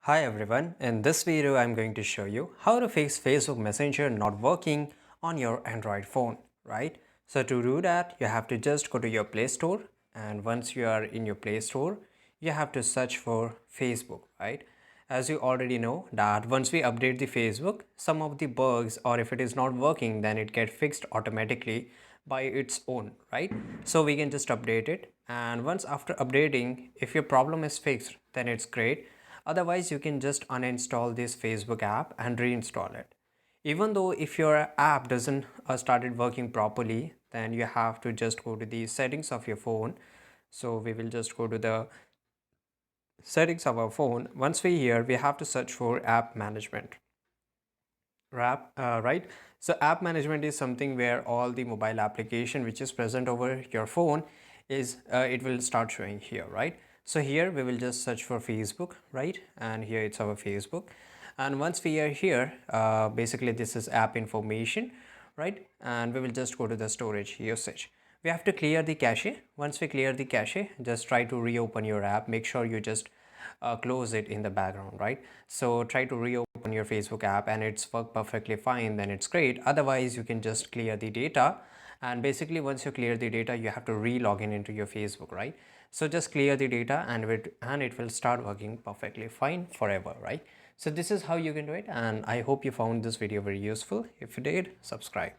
Hi everyone, in this video I'm going to show you how to fix Facebook Messenger not working on your Android phone, right? So to do that, you have to just go to your Play Store, and once you are in your Play Store, you have to search for Facebook, right? As you already know that once we update the Facebook, some of the bugs, or if it is not working, then it gets fixed automatically by its own, right? So we can just update it, and once after updating, if your problem is fixed, then it's great. Otherwise, you can just uninstall this Facebook app and reinstall it. Even though if your app doesn't started working properly, then you have to just go to the settings of your phone. So we will just go to the settings of our phone. Once we here, we have to search for app management. Right? So app management is something where all the mobile application which is present over your phone is it will start showing here, right? So here we will just search for Facebook, right? And here it's our Facebook. And once we are here, basically this is app information, right? And we will just go to the storage usage. We have to clear the cache. Once we clear the cache, just try to reopen your app. Make sure you just close it in the background, right? So try to reopen your Facebook app and it's worked perfectly fine, then it's great. Otherwise, you can just clear the data. And basically, once you clear the data, you have to re-log in into your Facebook, right? So just clear the data and it will start working perfectly fine forever, right? So this is how you can do it. And I hope you found this video very useful. If you did, subscribe.